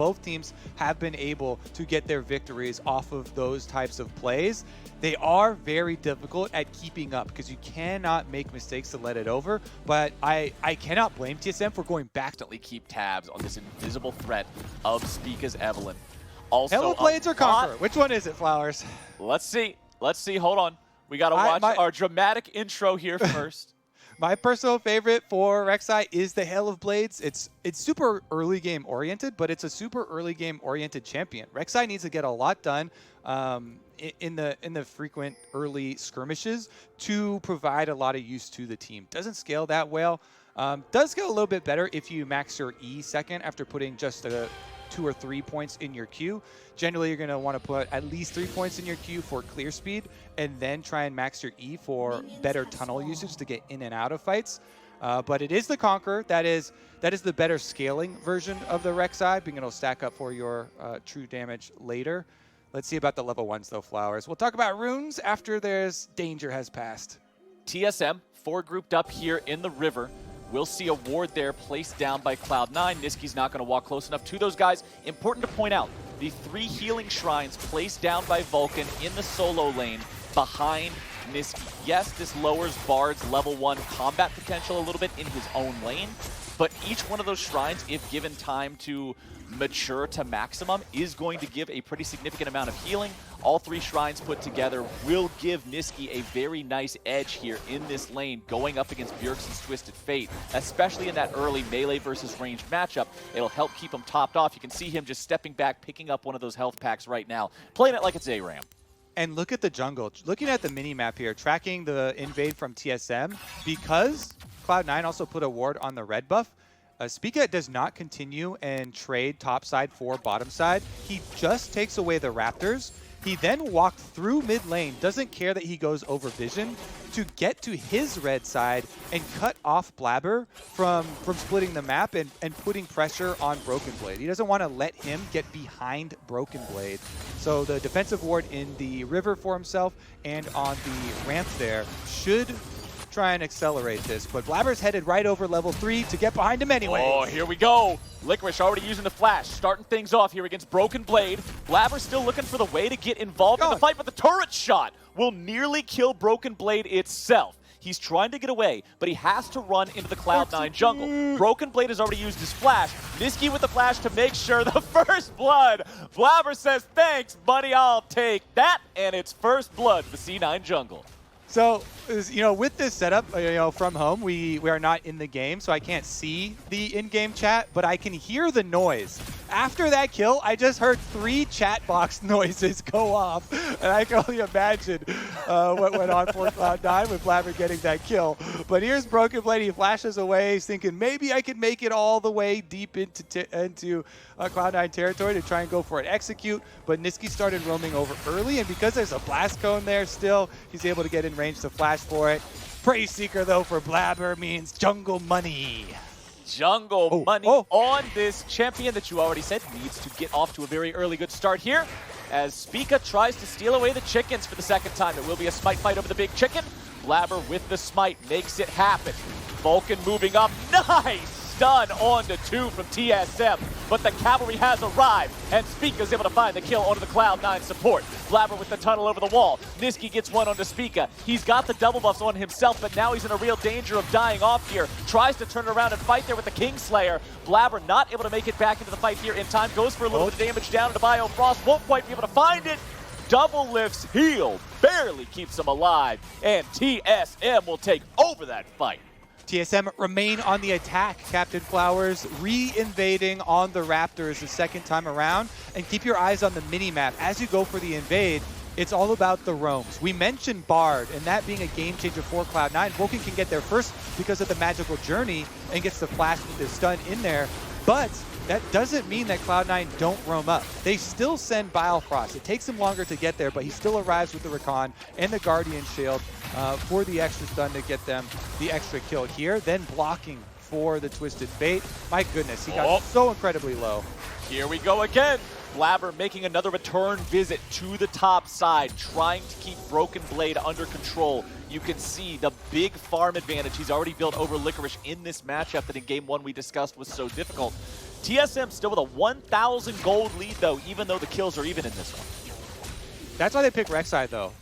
Both teams have been able to get their victories off of those types of plays. They are very difficult at keeping up because you cannot make mistakes to let it over. But I cannot blame TSM for going back. Constantly keep tabs on this invisible threat of Spica's Evelynn. Also, Hello Blades or Conqueror? Which one is it, Flowers? Let's see. Hold on. We got to watch our dramatic intro here first. My personal favorite for Rek'Sai is the Hail of Blades. It's super early game oriented, but it's a super early game oriented champion. Rek'Sai needs to get a lot done in the frequent early skirmishes to provide a lot of use to the team. Doesn't scale that well. Does scale a little bit better if you max your E second after putting just 2 or 3 points in your Q. Generally, you're going to want to put at least 3 points in your Q for clear speed, and then try and max your E for better tunnel usage to get in and out of fights. But it is the Conqueror. That is the better scaling version of the Rek'Sai, being able to stack up for your true damage later. Let's see about the level 1s, though, Flowers. We'll talk about runes after there's danger has passed. TSM, 4 grouped up here in the river. We'll see a ward there placed down by Cloud9. Niski's not going to walk close enough to those guys. Important to point out, the 3 healing shrines placed down by Vulcan in the solo lane behind Niski. Yes, this lowers Bard's level 1 combat potential a little bit in his own lane, but each one of those shrines, if given time to mature to maximum, is going to give a pretty significant amount of healing. All 3 shrines put together will give Niski a very nice edge here in this lane going up against Bjergsen's Twisted Fate, especially in that early melee versus ranged matchup. It'll help keep him topped off. You can see him just stepping back, picking up one of those health packs right now, playing it like it's ARAM. And look at the jungle. Looking at the mini-map here, tracking the invade from TSM, because Cloud9 also put a ward on the red buff, Spica does not continue and trade top side for bottom side. He just takes away the Raptors. He then walked through mid lane, doesn't care that he goes over vision, to get to his red side and cut off Blabber from splitting the map and putting pressure on Broken Blade. He doesn't want to let him get behind Broken Blade. So the defensive ward in the river for himself and on the ramp there should try and accelerate this, but Blabber's headed right over level 3 to get behind him anyway. Oh, here we go. Licorice already using the flash, starting things off here against Broken Blade. Blabber's still looking for the way to get involved in the fight, but the turret shot will nearly kill Broken Blade itself. He's trying to get away, but he has to run into the Cloud9 jungle. Broken Blade has already used his flash. Niski with the flash to make sure the first blood. Blabber says, thanks, buddy, I'll take that. And it's first blood to the C9 jungle. So, with this setup, from home, we are not in the game, so I can't see the in-game chat, but I can hear the noise. After that kill, I just heard 3 chat box noises go off, and I can only imagine what went on for Cloud9 with Blabber getting that kill. But here's Broken Blade. He flashes away. He's thinking maybe I could make it all the way deep into Cloud9 territory to try and go for an execute, but Niski started roaming over early, and because there's a blast cone there still, he's able to get in range to flash for it. Praise Seeker, though, for Blabber means jungle money. Jungle money on this champion that you already said needs to get off to a very early good start here. As Spica tries to steal away the chickens for the second time. It will be a smite fight over the big chicken. Blabber with the smite makes it happen. Vulcan moving up. Nice! Stun on to 2 from TSM, but the cavalry has arrived, and Spica's able to find the kill onto the Cloud9 support. Blabber with the tunnel over the wall. Niski gets one onto Spica. He's got the double buffs on himself, but now he's in a real danger of dying off here. Tries to turn around and fight there with the Kingslayer. Blabber not able to make it back into the fight here in time. Goes for a little bit of damage down into Biofrost. Won't quite be able to find it. Double lifts healed. Barely keeps him alive, and TSM will take over that fight. TSM remain on the attack, Captain Flowers, re-invading on the Raptors the second time around. And keep your eyes on the mini-map. As you go for the invade, it's all about the roams. We mentioned Bard, and that being a game changer for Cloud9. Vulcan can get there first because of the magical journey and gets the flash with the stun in there. But that doesn't mean that Cloud9 don't roam up. They still send Biofrost. It takes him longer to get there, but he still arrives with the Recon and the Guardian Shield for the extra stun to get them the extra kill here. Then blocking for the Twisted Fate. My goodness, he got so incredibly low. Here we go again. Blabber making another return visit to the top side, trying to keep Broken Blade under control. You can see the big farm advantage he's already built over Licorice in this matchup that in Game 1 we discussed was so difficult. TSM still with a 1,000 gold lead, though, even though the kills are even in this one. That's why they pick Rek'Sai, though.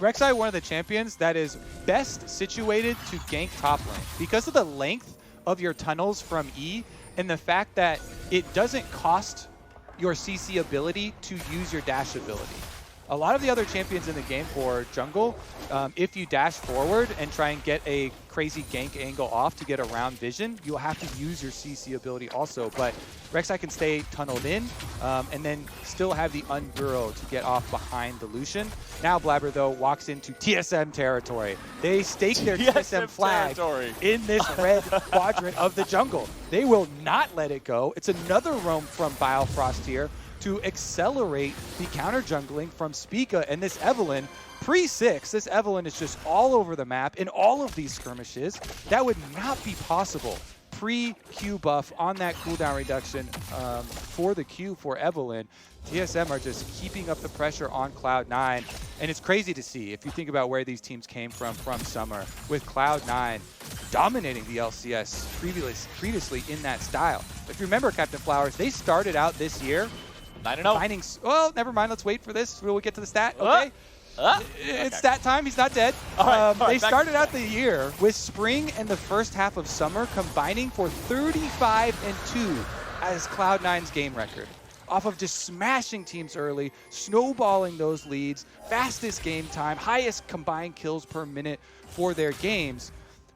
Rek'Sai, one of the champions that is best situated to gank top lane. Because of the length of your tunnels from E and the fact that it doesn't cost your CC ability to use your dash ability. A lot of the other champions in the game for jungle, if you dash forward and try and get a crazy gank angle off to get around vision, you'll have to use your CC ability also. But Rek'Sai can stay tunneled in and then still have the unburrow to get off behind the Lucian. Now Blabber, though, walks into TSM territory. They stake their TSM flag in this red quadrant of the jungle. They will not let it go. It's another roam from Biofrost here to accelerate the counter jungling from Spica and this Evelynn. Pre-6, this Evelynn is just all over the map in all of these skirmishes. That would not be possible pre-Q buff on that cooldown reduction for the Q for Evelynn. TSM are just keeping up the pressure on Cloud9, and it's crazy to see if you think about where these teams came from Summer, with Cloud9 dominating the LCS previously in that style. If you remember, Captain Flowers, they started out this year 9-0. Well, never mind. Let's wait for this. Will we get to the stat? Okay. It's stat time. He's not dead. All right, they started out the year with spring and the first half of summer combining for 35-2 as Cloud9's game record. Off of just smashing teams early, snowballing those leads, fastest game time, highest combined kills per minute for their games.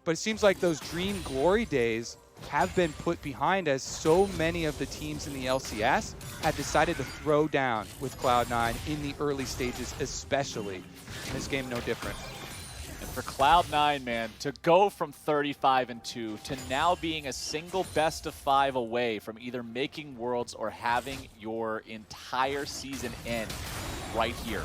But it seems like those dream glory days have been put behind as so many of the teams in the LCS have decided to throw down with Cloud9 in the early stages, especially. In this game, no different. And for Cloud9, man, to go from 35-2 to now being a single best of 5 away from either making Worlds or having your entire season end right here.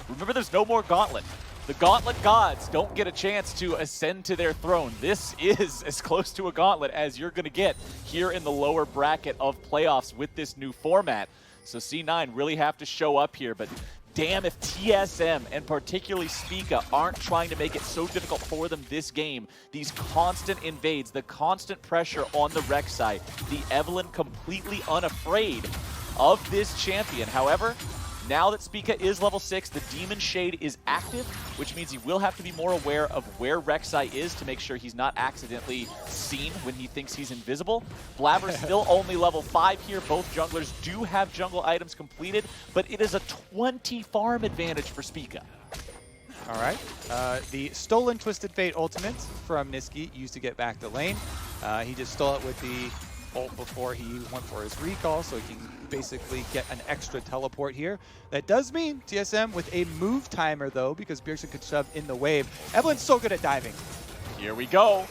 Remember, there's no more Gauntlet. The Gauntlet gods don't get a chance to ascend to their throne. This is as close to a Gauntlet as you're going to get here in the lower bracket of playoffs with this new format. So C9 really have to show up here, but damn if TSM and particularly Spica aren't trying to make it so difficult for them this game. These constant invades, the constant pressure on the Rek'Sai, the Evelynn completely unafraid of this champion. However, now that Spica is level 6, the Demon Shade is active, which means he will have to be more aware of where Rek'Sai is to make sure he's not accidentally seen when he thinks he's invisible. Blabber's still only level 5 here. Both junglers do have jungle items completed, but it is a 20 farm advantage for Spica. All right. The stolen Twisted Fate ultimate from Niski used to get back to lane. He just stole it with the ult before he went for his recall, so he can basically get an extra teleport here. That does mean TSM with a move timer, though, because Bjergsen could shove in the wave. Evelynn's so good at diving. Here we go.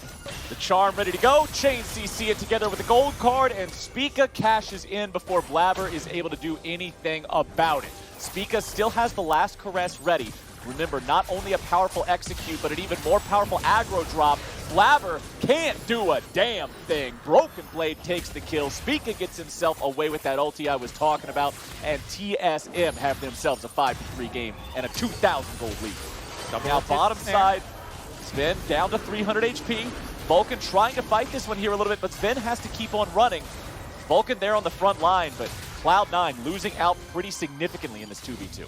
The charm ready to go. Chain CC it together with the gold card, and Spica cashes in before Blabber is able to do anything about it. Spica still has the last caress ready. Remember, not only a powerful execute, but an even more powerful aggro drop. Blabber can't do a damn thing. Broken Blade takes the kill. Spica gets himself away with that ulti I was talking about, and TSM have themselves a 5-3 game and a 2,000 gold lead. Coming out bottom side, Sven down to 300 HP. Vulcan trying to fight this one here a little bit, but Sven has to keep on running. Vulcan there on the front line, but Cloud9 losing out pretty significantly in this 2v2.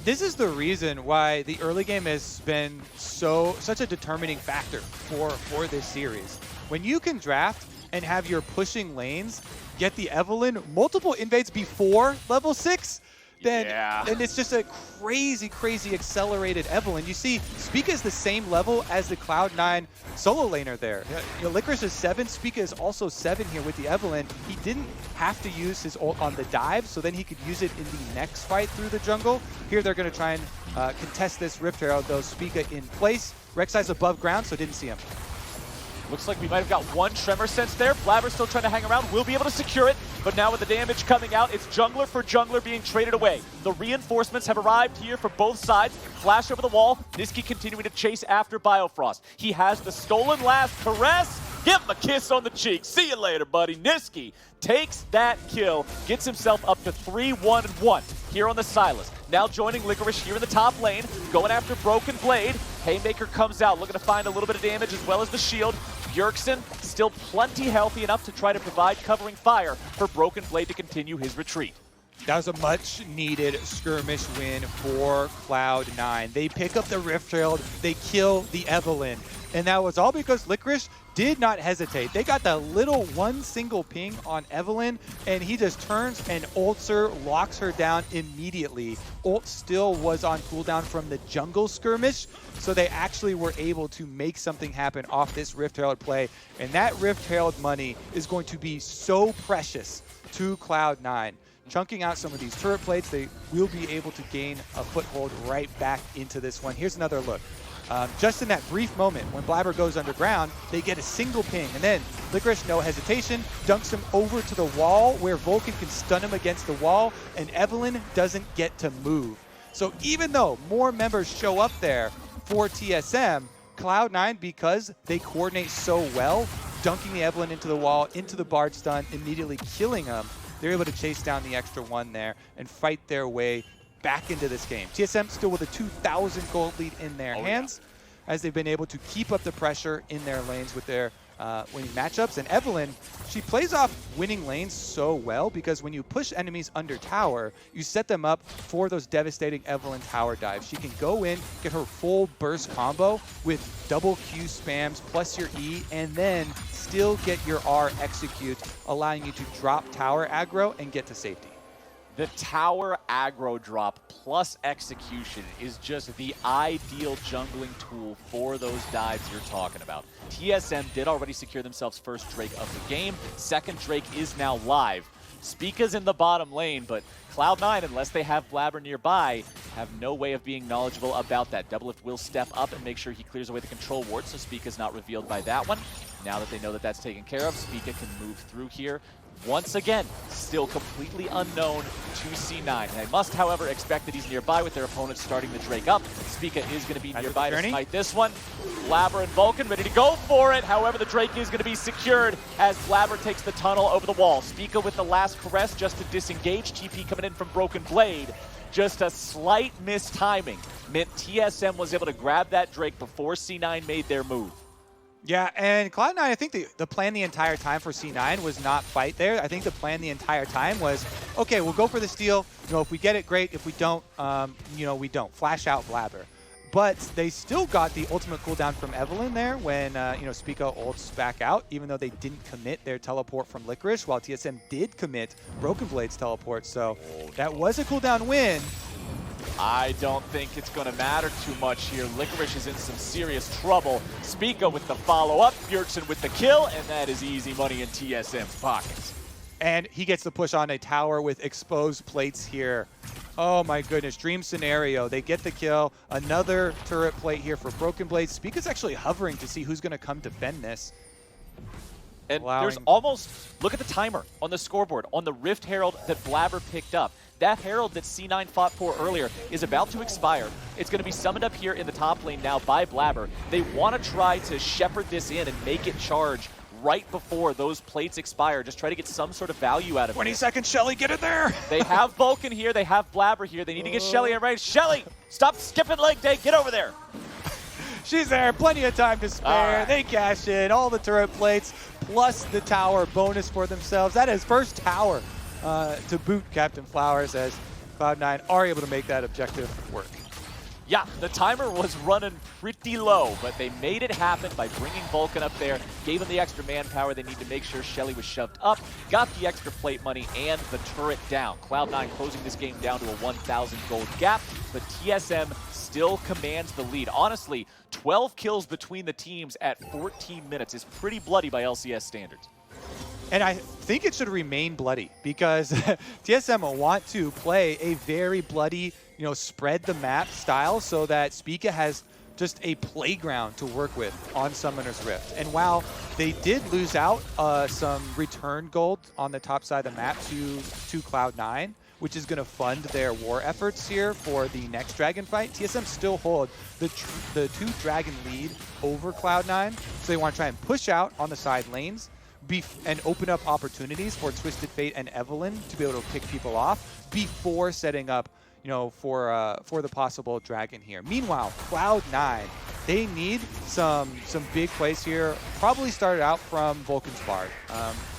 This is the reason why the early game has been such a determining factor for this series. When you can draft and have your pushing lanes get the Evelynn multiple invades before level 6, then it's just a crazy accelerated Evelynn. You see, Spica is the same level as the Cloud9 solo laner there. Licorice is 7, Spica is also 7 here with the Evelynn. He didn't have to use his ult on the dive, so then he could use it in the next fight through the jungle. Here they're going to try and contest this Rift Herald, though Spica in place. Rek'Sai's above ground, so didn't see him. Looks like we might have got one Tremor Sense there. Blabber's still trying to hang around. We'll be able to secure it. But now with the damage coming out, it's jungler for jungler being traded away. The reinforcements have arrived here for both sides. Flash over the wall. Niski continuing to chase after Biofrost. He has the stolen last caress. Give him a kiss on the cheek. See you later, buddy. Niski takes that kill, gets himself up to 3-1-1 here on the Sylas. Now joining Licorice here in the top lane, going after Broken Blade. Haymaker comes out, looking to find a little bit of damage as well as the shield. Bjergsen still plenty healthy enough to try to provide covering fire for Broken Blade to continue his retreat. That was a much-needed skirmish win for Cloud9. They pick up the Rift Herald, they kill the Evelynn, and that was all because Licorice did not hesitate. They got the little one single ping on Evelynn, and he just turns and ults her, locks her down immediately. Ult still was on cooldown from the jungle skirmish, so they actually were able to make something happen off this Rift Herald play, and that Rift Herald money is going to be so precious to Cloud9. Chunking out some of these turret plates, they will be able to gain a foothold right back into this one. Here's another look. Just in that brief moment when Blabber goes underground, they get a single ping, and then Licorice, no hesitation, dunks him over to the wall where Vulcan can stun him against the wall, and Evelynn doesn't get to move. So even though more members show up there for TSM, Cloud9, because they coordinate so well, dunking the Evelynn into the wall, into the Bard stun, immediately killing him, they're able to chase down the extra one there and fight their way back into this game. TSM still with a 2,000 gold lead in their hands, as they've been able to keep up the pressure in their lanes with their winning matchups. And Evelynn, she plays off winning lanes so well because when you push enemies under tower, you set them up for those devastating Evelynn tower dives. She can go in, get her full burst combo with double Q spams plus your E, and then still get your R execute, allowing you to drop tower aggro and get to safety. The tower aggro drop plus execution is just the ideal jungling tool for those dives you're talking about. TSM did already secure themselves first Drake of the game. Second Drake is now live. Spica's in the bottom lane, but Cloud9, unless they have Blabber nearby, have no way of being knowledgeable about that. Doublelift will step up and make sure he clears away the control ward, so Spica's not revealed by that one. Now that they know that that's taken care of, Spica can move through here. Once again, still completely unknown to C9. They must, however, expect that he's nearby with their opponents starting the Drake up. Spica is going to be nearby to smite this one. Blabber and Vulcan ready to go for it. However, the Drake is going to be secured as Blabber takes the tunnel over the wall. Spica with the last caress just to disengage. TP coming in from Broken Blade. Just a slight mistiming meant TSM was able to grab that Drake before C9 made their move. Yeah, and Cloud9, I think the plan the entire time for C9 was not fight there. I think the plan the entire time was, okay, we'll go for the steal. You know, if we get it, great. If we don't, you know, we don't. Flash out Blabber. But they still got the ultimate cooldown from Evelynn there when, you know, Spica ults back out, even though they didn't commit their teleport from Licorice, while TSM did commit Broken Blade's teleport. So that was a cooldown win. I don't think it's going to matter too much here. Licorice is in some serious trouble. Spica with the follow-up, Bjergsen with the kill, and that is easy money in TSM's pockets. And he gets the push on a tower with exposed plates here. Oh my goodness, dream scenario. They get the kill. Another turret plate here for Broken Blade. Spica's actually hovering to see who's going to come defend this. And there's almost, look at the timer on the scoreboard, on the Rift Herald that Blabber picked up. That Herald that C9 fought for earlier is about to expire. It's going to be summoned up here in the top lane now by Blabber. They want to try to shepherd this in and make it charge right before those plates expire. Just try to get some sort of value out of it. 20 seconds, Shelly, get in there! They have Vulcan here, they have Blabber here. They need to get Shelly in range. Shelly, stop skipping leg day, get over there! She's there, plenty of time to spare. Right. They cash in all the turret plates, plus the tower bonus for themselves. That is first tower to boot Captain Flowers, as Cloud9 are able to make that objective work. Yeah, the timer was running pretty low, but they made it happen by bringing Vulcan up there, gave him the extra manpower they need to make sure Shelly was shoved up, got the extra plate money, and the turret down. Cloud9 closing this game down to a 1,000 gold gap, but TSM still commands the lead. Honestly, 12 kills between the teams at 14 minutes is pretty bloody by LCS standards. And I think it should remain bloody because TSM will want to play a very bloody, you know, spread the map style so that Spica has just a playground to work with on Summoner's Rift. And while they did lose out some return gold on the top side of the map to Cloud9, which is going to fund their war efforts here for the next Dragon fight, TSM still hold the 2 Dragon lead over Cloud9. So they want to try and push out on the side lanes and open up opportunities for Twisted Fate and Evelynn to be able to pick people off before setting up, you know, for the possible Dragon here. Meanwhile, Cloud9 they need some big plays here. Probably started out from Vulcan's Bard.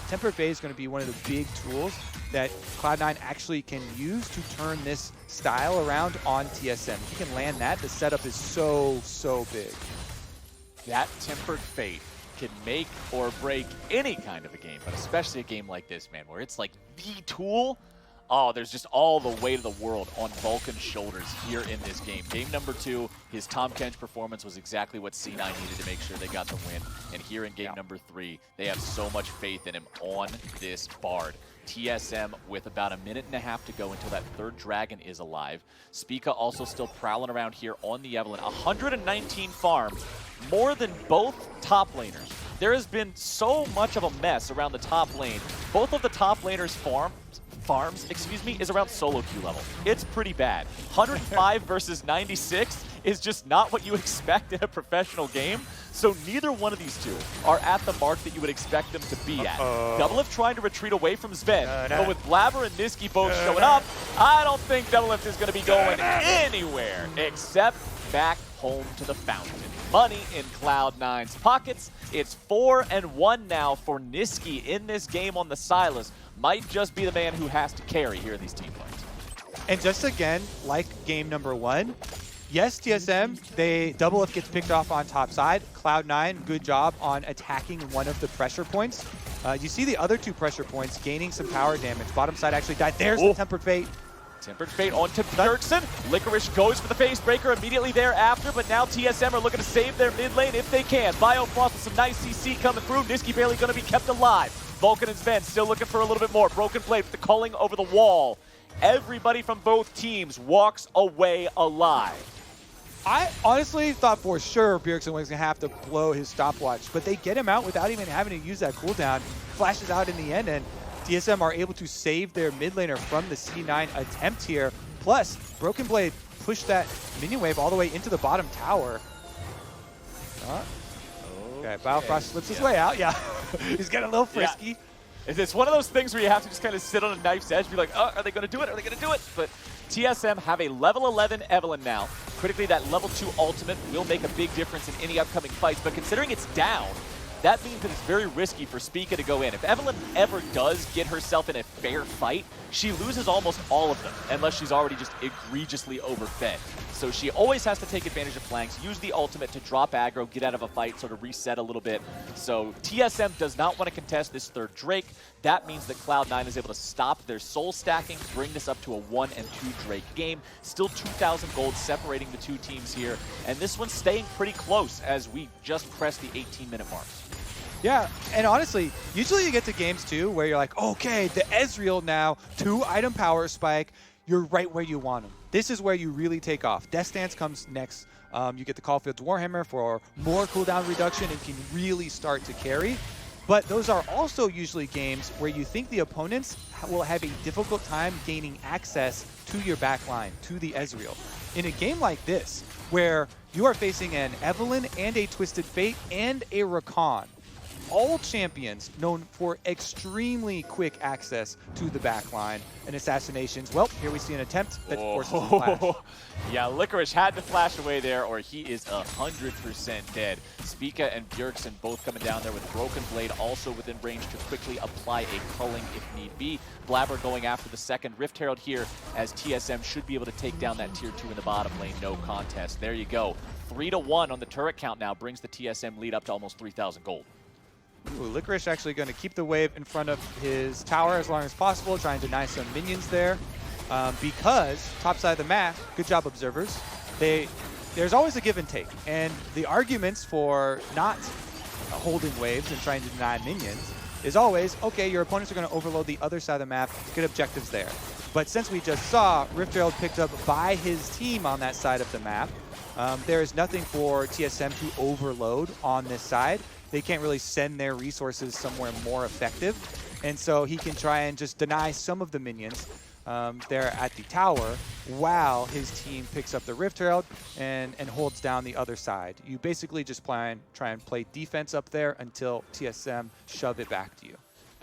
Tempered Fate is going to be one of the big tools that Cloud9 actually can use to turn this style around on TSM. If you can land that, the setup is so big. That Tempered Fate can make or break any kind of a game, but especially a game like this, man, where it's like the tool. Oh, there's just all the weight of the world on Vulcan's shoulders here in this game. Game number 2, his Tahm Kench performance was exactly what C9 needed to make sure they got the win. And here in game number 3, they have so much faith in him on this Bard. TSM with about a minute and a half to go until that third dragon is alive. Spica also still prowling around here on the Evelynn. 119 farm, more than both top laners. There has been so much of a mess around the top lane. Both of the top laners' farms, is around solo queue level. It's pretty bad. 105 versus 96 is just not what you expect in a professional game. So neither one of these two are at the mark that you would expect them to be at. Doublelift trying to retreat away from Sven, but with Blabber and Niski both showing up, I don't think Doublelift is going to be going anywhere except back home to the fountain. Money in Cloud9's pockets. It's 4-1 now for Niski in this game on the Sylas. Might just be the man who has to carry here in these team fights. And just again, like game number 1, yes, TSM, Doublelift gets picked off on top side. Cloud9, good job on attacking one of the pressure points. You see the other 2 pressure points gaining some tower damage. Bottom side actually died. There's the Tempered Fate. Tempered Fate onto Bjergsen. Licorice goes for the phase breaker immediately thereafter, but now TSM are looking to save their mid lane if they can. Biofrost with some nice CC coming through. Niski barely going to be kept alive. Vulcan and Sven still looking for a little bit more. Broken Blade with the culling over the wall. Everybody from both teams walks away alive. I honestly thought for sure Bjergsen was going to have to blow his stopwatch, but they get him out without even having to use that cooldown. Flashes out in the end, and TSM are able to save their mid laner from the C9 attempt here. Plus, Broken Blade pushed that minion wave all the way into the bottom tower. Okay, Biofrost slips his way out. Yeah, he's getting a little frisky. Yeah. It's one of those things where you have to just kind of sit on a knife's edge and be like, oh, are they going to do it? Are they going to do it? But TSM have a level 11 Evelynn now. Critically, that level 2 ultimate will make a big difference in any upcoming fights. But considering it's down, that means that it's very risky for Spica to go in. If Evelynn ever does get herself in a fair fight, she loses almost all of them, unless she's already just egregiously overfed. So she always has to take advantage of flanks, use the ultimate to drop aggro, get out of a fight, sort of reset a little bit. So TSM does not want to contest this third Drake. That means that Cloud9 is able to stop their soul stacking, bring this up to a 1 and 2 Drake game. Still 2,000 gold separating the two teams here, and this one's staying pretty close as we just press the 18-minute mark. Yeah, and honestly, usually you get to games too where you're like, okay, the Ezreal now, 2 item power spike, you're right where you want them. This is where you really take off. Death Stance comes next. You get the Caulfield's Warhammer for more cooldown reduction and can really start to carry. But those are also usually games where you think the opponents will have a difficult time gaining access to your back line, to the Ezreal. In a game like this, where you are facing an Evelynn and a Twisted Fate and a Rakan, all champions known for extremely quick access to the back line and assassinations. Well, here we see an attempt that forces a flash. Yeah, Licorice had to flash away there or he is 100% dead. Spica and Bjergsen both coming down there with Broken Blade also within range to quickly apply a culling if need be. Blabber going after the second Rift Herald here as TSM should be able to take down that tier 2 in the bottom lane. No contest. There you go. 3-1 on the turret count now brings the TSM lead up to almost 3,000 gold. Ooh, Licorice actually going to keep the wave in front of his tower as long as possible, trying to deny some minions there. Because top side of the map, good job observers, there's always a give and take. And the arguments for not holding waves and trying to deny minions is always, okay, your opponents are going to overload the other side of the map, get objectives there. But since we just saw Rift Herald picked up by his team on that side of the map, there is nothing for TSM to overload on this side. They can't really send their resources somewhere more effective. And so he can try and just deny some of the minions there at the tower while his team picks up the Rift Herald and holds down the other side. You basically just try and play defense up there until TSM shove it back to you.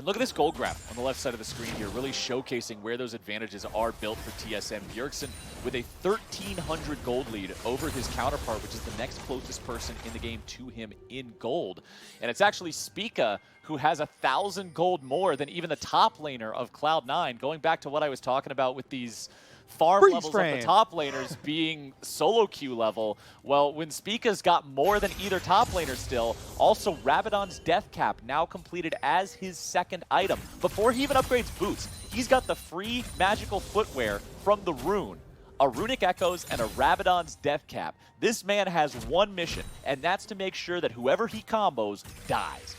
And look at this gold grab on the left side of the screen here, really showcasing where those advantages are built for TSM. Bjergsen with a 1,300 gold lead over his counterpart, which is the next closest person in the game to him in gold. And it's actually Spica who has 1,000 gold more than even the top laner of Cloud9. Going back to what I was talking about with these farm levels of the top laners being solo queue level. Well, when Spica's got more than either top laner still, also Rabadon's death cap now completed as his second item. Before he even upgrades boots, he's got the free magical footwear from the rune, a runic echoes and a Rabadon's death cap. This man has one mission, and that's to make sure that whoever he combos dies.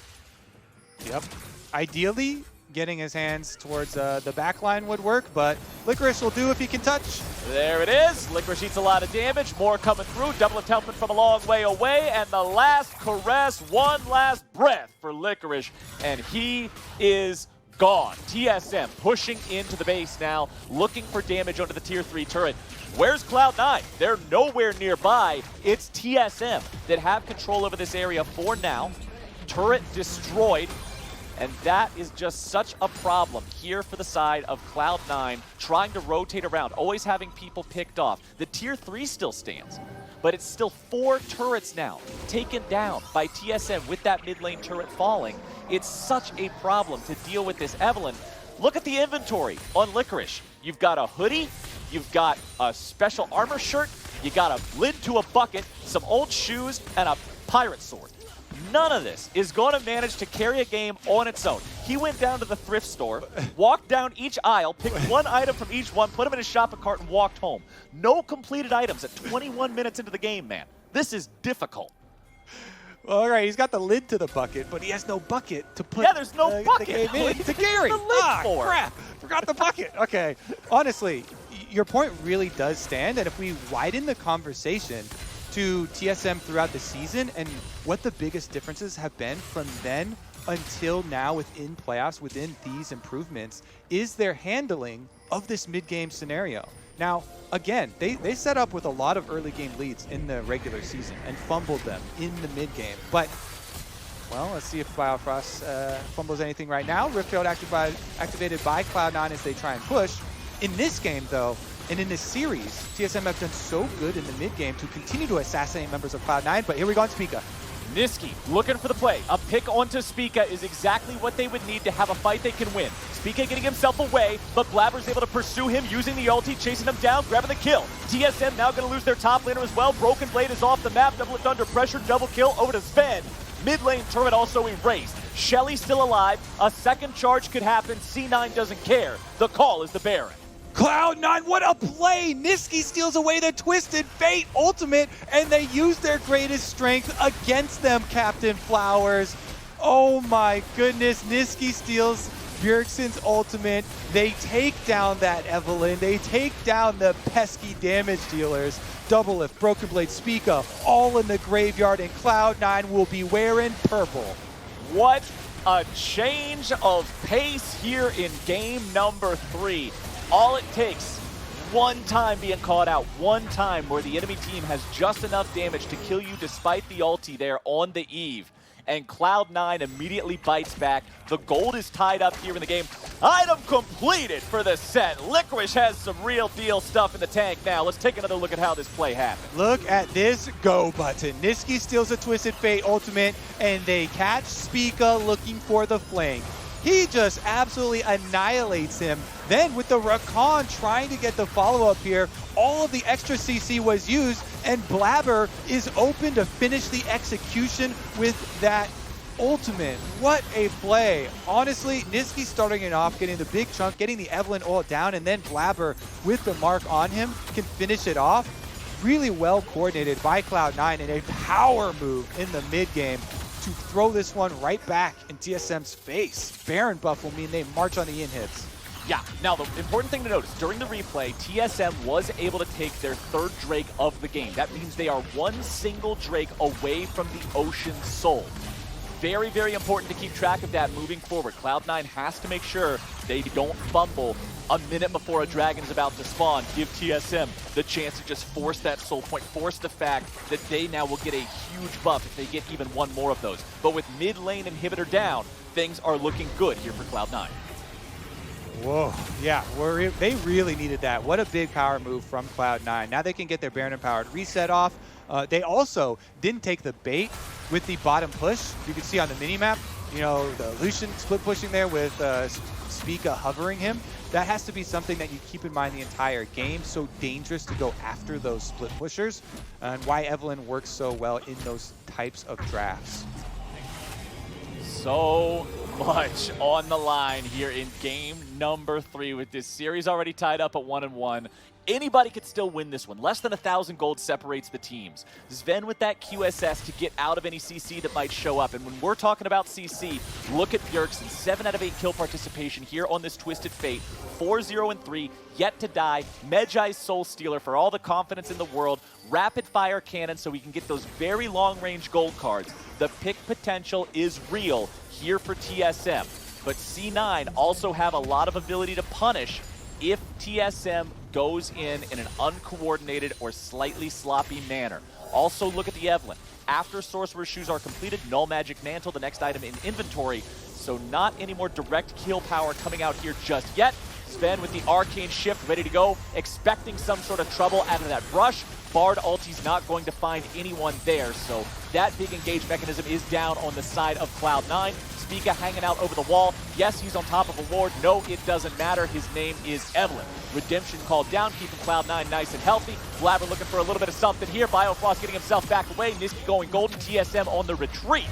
Yep. Ideally, getting his hands towards the back line would work, but Licorice will do if he can touch. There it is. Licorice eats a lot of damage. More coming through. Double Atonement from a long way away. And the last caress, one last breath for Licorice. And he is gone. TSM pushing into the base now, looking for damage onto the tier 3 turret. Where's Cloud9? They're nowhere nearby. It's TSM that have control over this area for now. Turret destroyed. And that is just such a problem here for the side of Cloud9, trying to rotate around, always having people picked off. The tier 3 still stands, but it's still 4 turrets now taken down by TSM with that mid lane turret falling. It's such a problem to deal with this. Evelyn, look at the inventory on Licorice. You've got a hoodie, you've got a special armor shirt, you got a lid to a bucket, some old shoes, and a pirate sword. None of this is going to manage to carry a game on its own. He went down to the thrift store, walked down each aisle, picked one item from each one, put them in his shopping cart, and walked home. No completed items at 21 minutes into the game, man. This is difficult. Well, all right, he's got the lid to the bucket, but he has no bucket to put there's no bucket the game in to carry. The lid for? Crap. Forgot the bucket. Okay. Honestly, your point really does stand, and if we widen the conversation to TSM throughout the season and what the biggest differences have been from then until now within playoffs, within these improvements, is their handling of this mid-game scenario. Now, again, they set up with a lot of early game leads in the regular season and fumbled them in the mid-game. But, well, let's see if Biofrost fumbles anything right now. Riftfield activated by Cloud9 as they try and push. In this game, though, and in this series, TSM have done so good in the mid-game to continue to assassinate members of Cloud9, but here we go on Spica. Niski looking for the play. A pick onto Spica is exactly what they would need to have a fight they can win. Spica getting himself away, but Blabber's able to pursue him using the ulti, chasing him down, grabbing the kill. TSM now going to lose their top laner as well. Broken Blade is off the map. Double Lift under pressure, double kill over to Sven. Mid lane turret also erased. Shelly still alive. A second charge could happen. C9 doesn't care. The call is the Baron. Cloud9, what a play! Niski steals away the Twisted Fate ultimate, and they use their greatest strength against them, Captain Flowers. Oh my goodness, Niski steals Bjergsen's ultimate. They take down that Evelyn. They take down the pesky damage dealers. Double Lift, Broken Blade, Spica, all in the graveyard, and Cloud9 will be wearing purple. What a change of pace here in game number 3. All it takes, one time being caught out, one time where the enemy team has just enough damage to kill you despite the ulti there on the Eve. And Cloud9 immediately bites back. The gold is tied up here in the game. Item completed for the set. Licorice has some real deal stuff in the tank now. Let's take another look at how this play happened. Look at this go button. Niski steals a Twisted Fate ultimate, and they catch Spica looking for the flank. He just absolutely annihilates him. Then with the Rakan trying to get the follow-up here, all of the extra CC was used, and Blabber is open to finish the execution with that ultimate. What a play. Honestly, Niski starting it off, getting the big chunk, getting the Evelyn ult down, and then Blabber with the mark on him can finish it off. Really well coordinated by Cloud9 and a power move in the mid-game to throw this one right back in TSM's face. Baron buff will mean they march on the inhibs. Yeah, now the important thing to notice, during the replay, TSM was able to take their third Drake of the game. That means they are one single Drake away from the Ocean Soul. Very, very important to keep track of that moving forward. Cloud9 has to make sure they don't fumble a minute before a dragon is about to spawn. Give TSM the chance to just force that soul point, force the fact that they now will get a huge buff if they get even one more of those. But with mid lane inhibitor down, things are looking good here for Cloud9. Whoa, yeah, they really needed that. What a big power move from Cloud9. Now they can get their Baron Empowered reset off. They also didn't take the bait with the bottom push. You can see on the minimap, you know, the Lucian split pushing there with Spica hovering him. That has to be something that you keep in mind the entire game. So dangerous to go after those split pushers, and why Evelyn works so well in those types of drafts. So much on the line here in game number 3 with this series already tied up at 1-1. Anybody could still win this one. Less than 1,000 gold separates the teams. Sven with that QSS to get out of any CC that might show up. And when we're talking about CC, look at Bjergsen. 7 out of 8 kill participation here on this Twisted Fate. 4-0-3, yet to die. Medjai's Soul Stealer for all the confidence in the world. Rapid fire cannon so we can get those very long range gold cards. The pick potential is real here for TSM. But C9 also have a lot of ability to punish if TSM goes in an uncoordinated or slightly sloppy manner. Also look at the Evelyn. After Sorcerer's Shoes are completed, Null Magic Mantle, the next item in inventory. So not any more direct kill power coming out here just yet. Sven with the Arcane Shift ready to go, expecting some sort of trouble out of that brush. Bard ulti's not going to find anyone there, so that big engage mechanism is down on the side of Cloud9. Spica hanging out over the wall. Yes, he's on top of a ward. No, it doesn't matter. His name is Evelyn. Redemption called down, keeping Cloud9 nice and healthy. Blabber looking for a little bit of something here. Biofrost getting himself back away. Niski going golden. TSM on the retreat.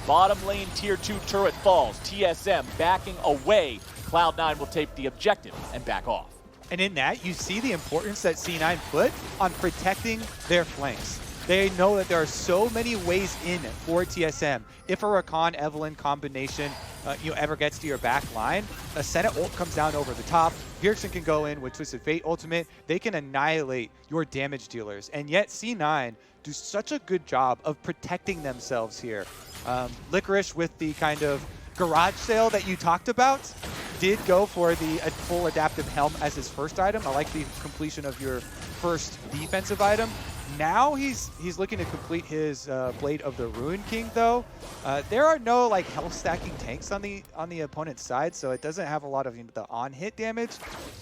Bottom lane tier 2 turret falls. TSM backing away. Cloud9 will take the objective and back off. And in that, you see the importance that C9 put on protecting their flanks. They know that there are so many ways in for TSM. If a Rakan-Evelyn combination ever gets to your back line, a Senate ult comes down over the top. Bjergsen can go in with Twisted Fate ultimate. They can annihilate your damage dealers. And yet C9 do such a good job of protecting themselves here. Licorice with the kind of garage sale that you talked about did go for the full adaptive helm as his first item. I like the completion of your first defensive item. Now he's looking to complete his Blade of the Ruin King though. There are no like health stacking tanks on the opponent's side, so it doesn't have a lot of the on-hit damage.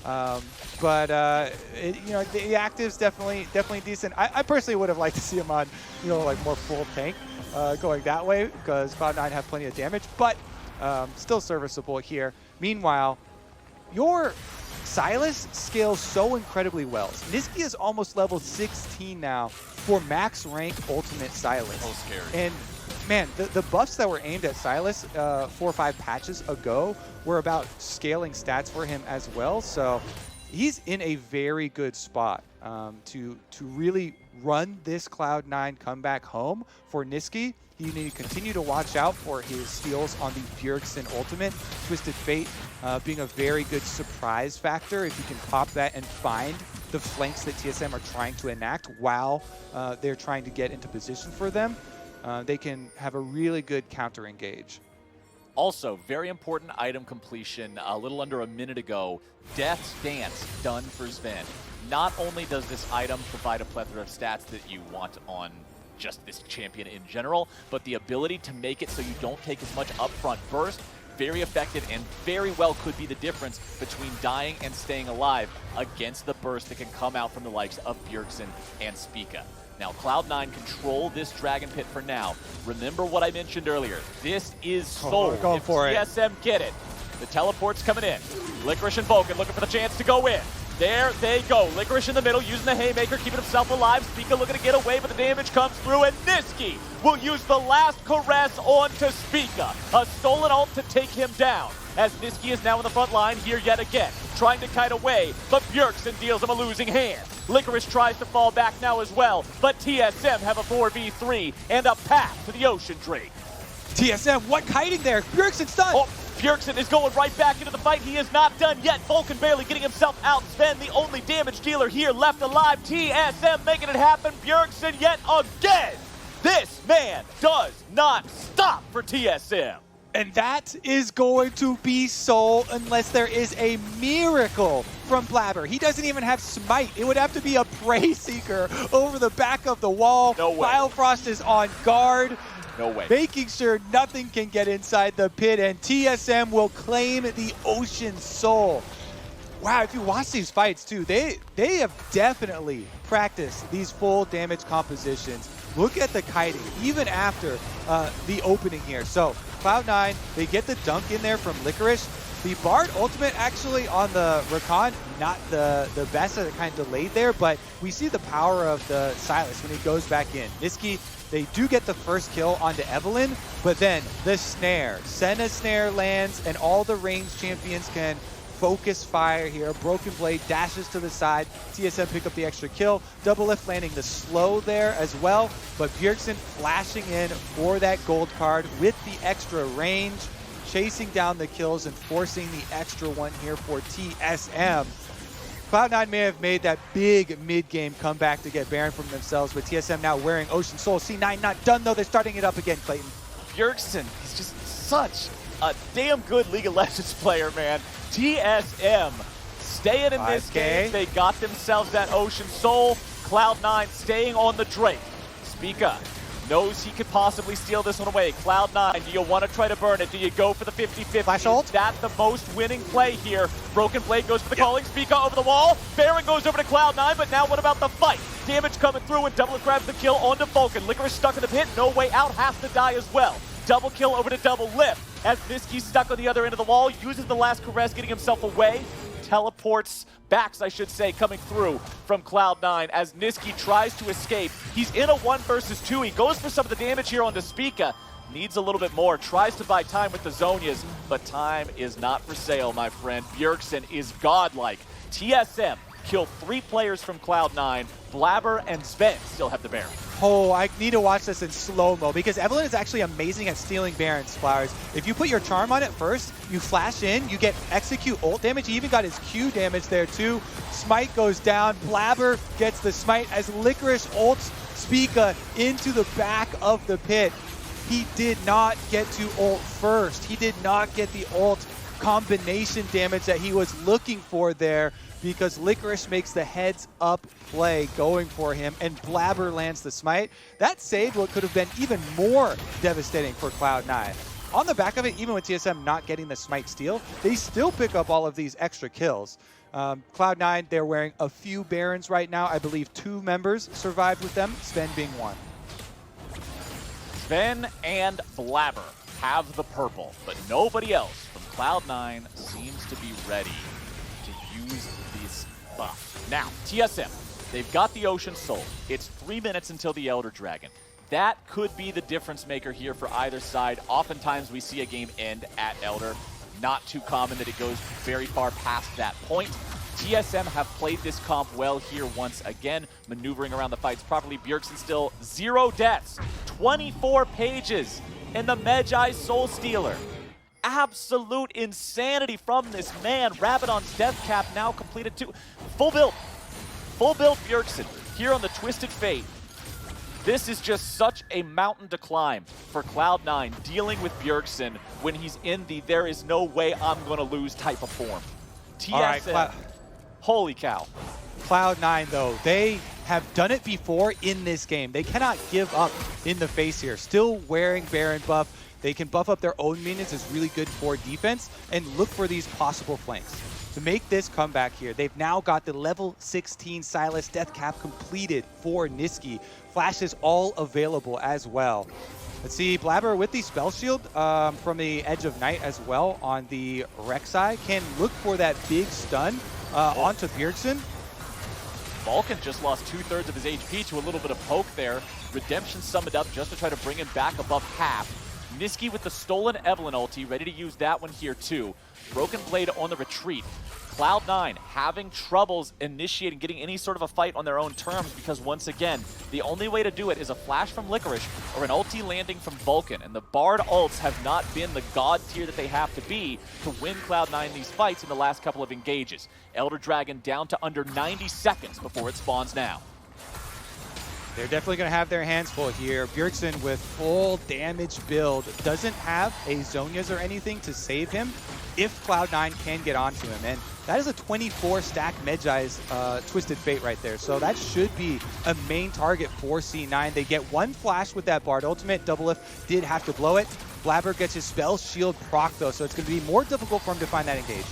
But the active's definitely decent. I personally would have liked to see him on like more full tank going that way, because Cloud9 have plenty of damage, but still serviceable here. Meanwhile, your Sylas scales so incredibly well. Niski is almost level 16 now for max rank ultimate Sylas. Oh, scary. And man, the buffs that were aimed at Sylas 4 or 5 patches ago were about scaling stats for him as well. So he's in a very good spot to really run this Cloud9 comeback home for Niski. You need to continue to watch out for his steals on the Bjergsen ultimate. Twisted Fate being a very good surprise factor if you can pop that and find the flanks that TSM are trying to enact while they're trying to get into position for them. They can have a really good counter engage. Also, very important item completion a little under a minute ago. Death's Dance done for Sven. Not only does this item provide a plethora of stats that you want on just this champion in general, but the ability to make it so you don't take as much upfront burst, very effective and very well could be the difference between dying and staying alive against the burst that can come out from the likes of Bjergsen and Spica. Now, Cloud9 control this Dragon Pit for now. Remember what I mentioned earlier. This is soul. Go for it. TSM get it. The teleport's coming in. Licorice and Vulcan looking for the chance to go in. There they go. Licorice in the middle, using the Haymaker, keeping himself alive. Spica looking to get away, but the damage comes through, and Niski will use the last caress onto Spica. A stolen ult to take him down, as Niski is now in the front line here yet again, trying to kite away, but Bjergsen deals him a losing hand. Licorice tries to fall back now as well, but TSM have a 4v3 and a path to the Ocean Drake. TSM, what kiting there? Bjergsen stunned! Oh, Bjergsen is going right back into the fight. He is not done yet. Vulcan barely getting himself out. Sven, the only damage dealer here left alive. TSM making it happen. Bjergsen yet again. This man does not stop for TSM. And that is going to be Soul unless there is a miracle from Blabber. He doesn't even have Smite. It would have to be a Prey Seeker over the back of the wall. No way. Biofrost is on guard. No way. Making sure nothing can get inside the pit, and TSM will claim the Ocean Soul. Wow, if you watch these fights too, they have definitely practiced these full damage compositions. Look at the kiting, even after the opening here. So Cloud9, they get the dunk in there from Licorice. The Bard ultimate actually on the Rakan, not the best, kind of delayed there, but we see the power of the Sylas when he goes back in. Niski, they do get the first kill onto Evelynn, but then the snare. Senna snare lands, and all the ranged champions can focus fire here. Broken Blade dashes to the side. TSM pick up the extra kill. Double Lift landing the slow there as well, but Bjergsen flashing in for that gold card with the extra range, chasing down the kills and forcing the extra one here for TSM. Cloud9 may have made that big mid-game comeback to get Baron from themselves, but TSM now wearing Ocean Soul. C9 not done though, they're starting it up again, Clayton. Bjergsen, he's just such a damn good League of Legends player, man. TSM staying in this game. They got themselves that Ocean Soul. Cloud9 staying on the Drake. Spica knows he could possibly steal this one away. Cloud9, do you want to try to burn it? Do you go for the 50-50? Flash ult? Is that the most winning play here? Broken Blade goes for the calling. Spica over the wall. Baron goes over to Cloud9, but now what about the fight? Damage coming through, and Double grabs the kill onto Vulcan. Licorice stuck in the pit, no way out, has to die as well. Double kill over to Double Lift, as Niski's stuck on the other end of the wall, uses the last caress, getting himself away. Teleports, backs I should say, coming through from Cloud9 as Niski tries to escape. He's in a 1 versus 2. He goes for some of the damage here onto Spica. Needs a little bit more, tries to buy time with the Zhonyas, but time is not for sale, my friend. Bjergsen is godlike. TSM kill 3 players from Cloud9. Blabber and Sven still have the Baron. Oh, I need to watch this in slow-mo because Evelynn is actually amazing at stealing Baron's flowers. If you put your charm on it first, you flash in, you get execute ult damage. He even got his Q damage there too. Smite goes down. Blabber gets the smite as Licorice ults Spica into the back of the pit. He did not get to ult first. He did not get the ult combination damage that he was looking for there, because Licorice makes the heads-up play going for him, and Blabber lands the smite. That saved what could have been even more devastating for Cloud9. On the back of it, even with TSM not getting the smite steal, they still pick up all of these extra kills. Cloud9, they're wearing a few Barons right now. I believe 2 members survived with them, Sven being one. Sven and Blabber have the purple, but nobody else from Cloud9 seems to be ready to use this buff. Now, TSM, they've got the Ocean Soul. It's 3 minutes until the Elder Dragon. That could be the difference maker here for either side. Oftentimes we see a game end at Elder. Not too common that it goes very far past that point. TSM have played this comp well here once again, maneuvering around the fights properly. Bjergsen still 0 deaths, 24 pages in the Magi Soul Stealer. Absolute insanity from this man. Rabadon's death cap now completed too. Full build Bjergsen here on the Twisted Fate. This is just such a mountain to climb for Cloud9, dealing with Bjergsen when he's in the there is no way I'm going to lose type of form. TSM, holy cow. Cloud9, though, they have done it before in this game. They cannot give up in the face here. Still wearing Baron buff. They can buff up their own minions, is really good for defense, and look for these possible flanks. To make this comeback here, they've now got the level 16 Sylas death cap completed for Niski. Flashes all available as well. Let's see, Blabber with the spell shield from the Edge of Night as well on the Rek'Sai can look for that big stun onto Bjergsen. Vulcan just lost 2/3 of his HP to a little bit of poke there. Redemption summoned up just to try to bring him back above half. Niski with the stolen Evelynn ulti, ready to use that one here too. Broken Blade on the retreat. Cloud9 having troubles initiating, getting any sort of a fight on their own terms, because once again, the only way to do it is a flash from Licorice or an ulti landing from Vulcan, and the Bard ults have not been the god tier that they have to be to win Cloud9 these fights in the last couple of engages. Elder Dragon down to under 90 seconds before it spawns now. They're definitely going to have their hands full here. Bjergsen with full damage build doesn't have a Zhonya's or anything to save him if Cloud9 can get onto him. And that is a 24 stack Medjai's Twisted Fate right there. So that should be a main target for C9. They get one flash with that Bard ultimate. Doublelift did have to blow it. Blabber gets his spell shield proc though, so it's going to be more difficult for him to find that engage.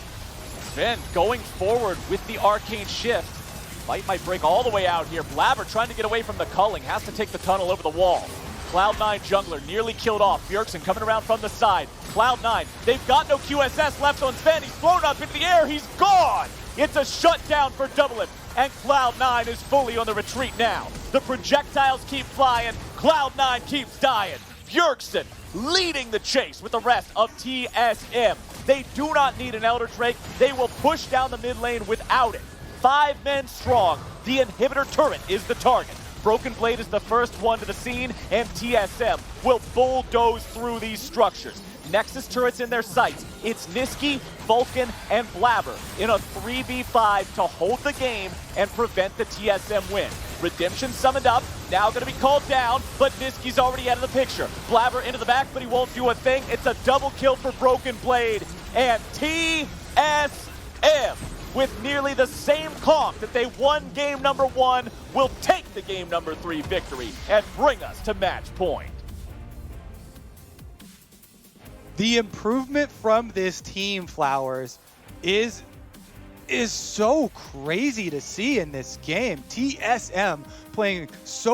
Sven going forward with the arcane shift. Might break all the way out here. Blabber trying to get away from the culling. Has to take the tunnel over the wall. Cloud9 jungler nearly killed off. Bjergsen coming around from the side. Cloud9, they've got no QSS left on Sven. He's flown up into the air. He's gone. It's a shutdown for Doublelift. And Cloud9 is fully on the retreat now. The projectiles keep flying. Cloud9 keeps dying. Bjergsen leading the chase with the rest of TSM. They do not need an Elder Drake. They will push down the mid lane without it. 5 men strong. The inhibitor turret is the target. Broken Blade is the first one to the scene, and TSM will bulldoze through these structures. Nexus turrets in their sights. It's Niski, Vulcan, and Blabber in a 3v5 to hold the game and prevent the TSM win. Redemption summoned up, now going to be called down, but Niski's already out of the picture. Blabber into the back, but he won't do a thing. It's a double kill for Broken Blade, and TSM, with nearly the same comp that they won game number 1, will take the game number 3 victory and bring us to match point. The improvement from this team, Flowers, is so crazy to see in this game. TSM playing so